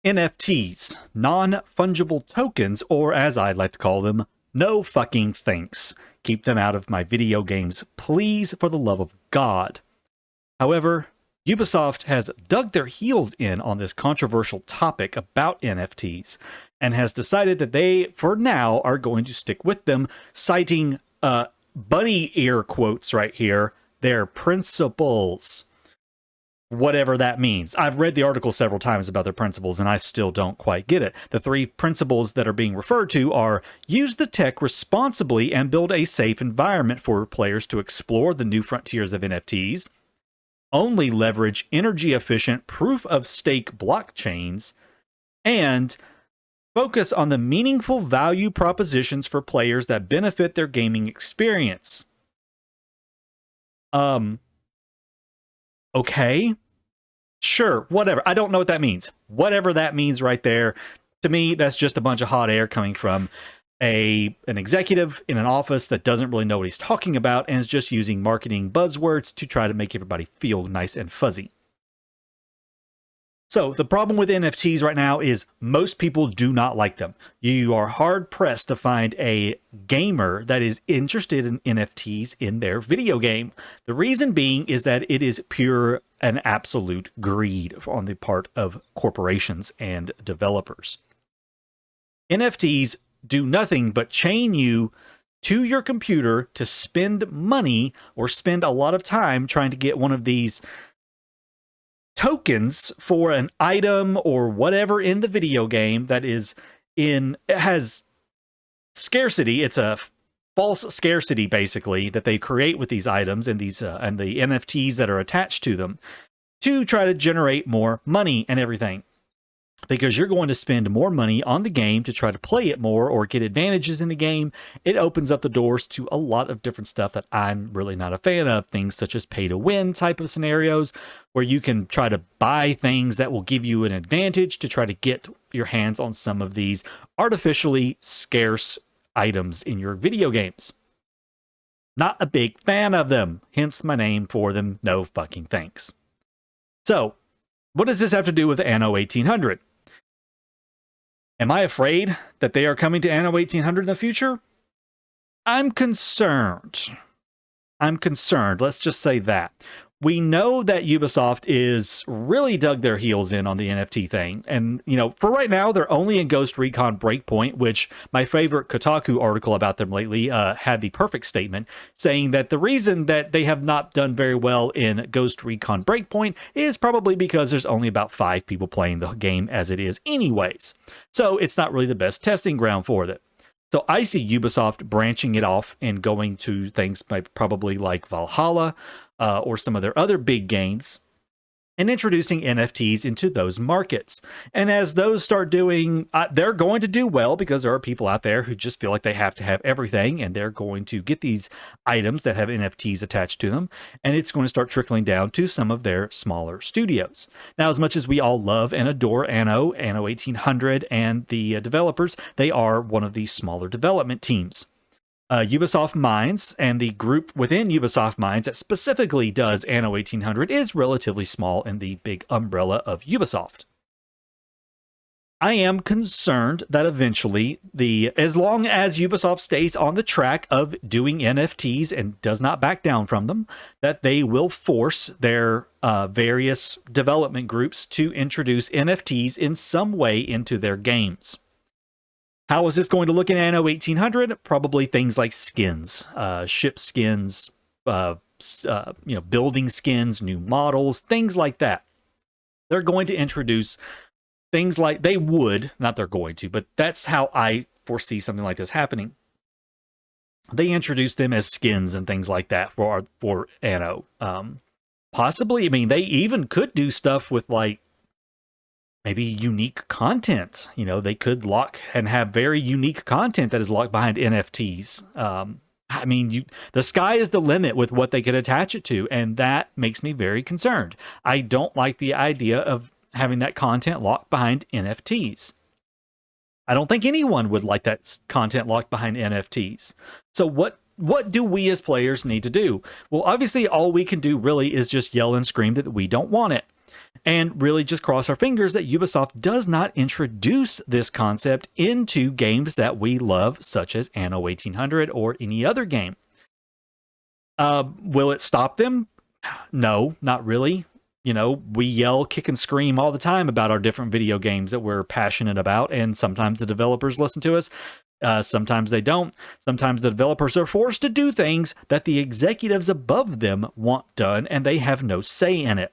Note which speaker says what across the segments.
Speaker 1: NFTs, non-fungible tokens, or as I like to call them, no fucking thanks. Keep them out of my video games, please, for the love of God. However, Ubisoft has dug their heels in on this controversial topic about NFTs and has decided that they, for now, are going to stick with them, citing bunny ear quotes right here, their principles. Whatever that means. I've read the article several times about their principles, and I still don't quite get it. The three principles that are being referred to are use the tech responsibly and build a safe environment for players to explore the new frontiers of NFTs, only leverage energy-efficient proof-of-stake blockchains, and focus on the meaningful value propositions for players that benefit their gaming experience. Okay, sure, whatever. I don't know what that means. Whatever that means right there, to me, that's just a bunch of hot air coming from an executive in an office that doesn't really know what he's talking about and is just using marketing buzzwords to try to make everybody feel nice and fuzzy. So the problem with NFTs right now is most people do not like them. You are hard pressed to find a gamer that is interested in NFTs in their video game. The reason being is that it is pure and absolute greed on the part of corporations and developers. NFTs do nothing but chain you to your computer to spend money or spend a lot of time trying to get one of these tokens for an item or whatever in the video game that is it has scarcity. It's a false scarcity, basically, that they create with these items and these and the NFTs that are attached to them to try to generate more money and everything. Because you're going to spend more money on the game to try to play it more or get advantages in the game. It opens up the doors to a lot of different stuff that I'm really not a fan of. Things such as pay-to-win type of scenarios where you can try to buy things that will give you an advantage to try to get your hands on some of these artificially scarce items in your video games. Not a big fan of them, hence my name for them, no fucking thanks. So, what does this have to do with Anno 1800? Am I afraid that they are coming to Anno 1800 in the future? I'm concerned. Let's just say that. We know that Ubisoft is really dug their heels in on the NFT thing. And, you know, for right now, they're only in Ghost Recon Breakpoint, which my favorite Kotaku article about them lately had the perfect statement saying that the reason that they have not done very well in Ghost Recon Breakpoint is probably because there's only about 5 people playing the game as it is anyways. So it's not really the best testing ground for it. So I see Ubisoft branching it off and going to things probably like Valhalla, or some of their other big games, and introducing NFTs into those markets. And as those start doing, they're going to do well because there are people out there who just feel like they have to have everything, and they're going to get these items that have NFTs attached to them, and it's going to start trickling down to some of their smaller studios. Now, as much as we all love and adore Anno 1800, and the developers, they are one of the smaller development teams. Ubisoft Minds and the group within Ubisoft Minds that specifically does Anno 1800 is relatively small in the big umbrella of Ubisoft. I am concerned that eventually, as long as Ubisoft stays on the track of doing NFTs and does not back down from them, that they will force their various development groups to introduce NFTs in some way into their games. How is this going to look in Anno 1800? Probably things like skins, ship skins, building skins, new models, things like that. They're going to introduce things like they would, not they're going to, but that's how I foresee something like this happening. They introduce them as skins and things like that for Anno. Possibly, I mean, they even could do stuff with like maybe unique content. You know, they could lock and have very unique content that is locked behind NFTs. I mean, the sky is the limit with what they could attach it to, and that makes me very concerned. I don't like the idea of having that content locked behind NFTs. I don't think anyone would like that content locked behind NFTs. So what do we as players need to do? Well, obviously, all we can do really is just yell and scream that we don't want it. and really just cross our fingers that Ubisoft does not introduce this concept into games that we love, such as Anno 1800 or any other game. Will it stop them? No, not really. You know, we yell, kick, and scream all the time about our different video games that we're passionate about, and sometimes the developers listen to us. Sometimes they don't. Sometimes the developers are forced to do things that the executives above them want done, and they have no say in it.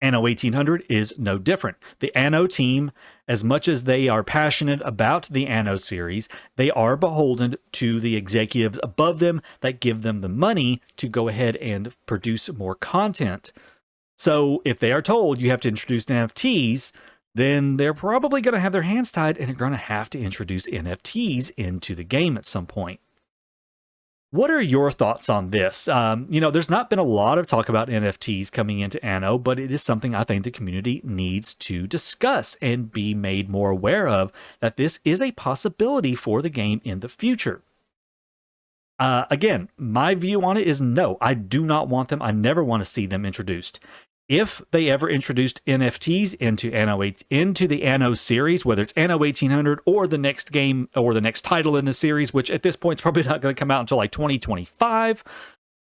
Speaker 1: Anno 1800 is no different. The Anno team, as much as they are passionate about the Anno series, they are beholden to the executives above them that give them the money to go ahead and produce more content. So if they are told you have to introduce NFTs, then they're probably going to have their hands tied and are going to have to introduce NFTs into the game at some point. What are your thoughts on this? You know, there's not been a lot of talk about NFTs coming into Anno, but it is something I think the community needs to discuss and be made more aware of, that this is a possibility for the game in the future. Again, my view on it is no, I do not want them. I never want to see them introduced. If they ever introduced NFTs into the Anno series, whether it's Anno 1800 or the next game or the next title in the series, which at this point is probably not going to come out until like 2025.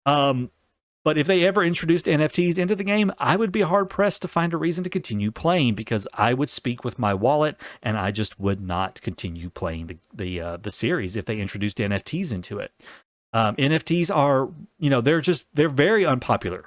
Speaker 1: But if they ever introduced NFTs into the game, I would be hard pressed to find a reason to continue playing, because I would speak with my wallet and I just would not continue playing the series if they introduced NFTs into it. NFTs are, you know, they're very unpopular.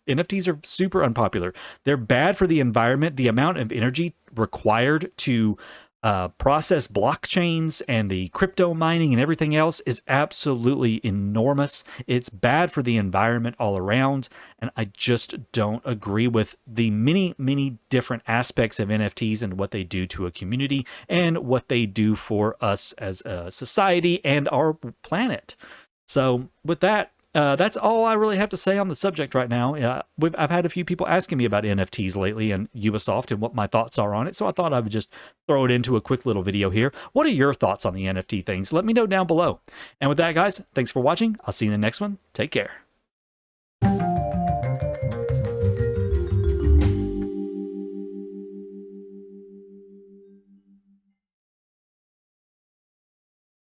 Speaker 1: NFTs are super unpopular. They're bad for the environment. The amount of energy required to process blockchains and the crypto mining and everything else is absolutely enormous. It's bad for the environment all around, and I just don't agree with the many, many different aspects of NFTs and what they do to a community and what they do for us as a society and our planet. So with that, that's all I really have to say on the subject right now. I've had a few people asking me about NFTs lately and Ubisoft and what my thoughts are on it, so I thought I would just throw it into a quick little video here. What are your thoughts on the NFT things? Let me know down below. And with that, guys, thanks for watching. I'll see you in the next one. Take care.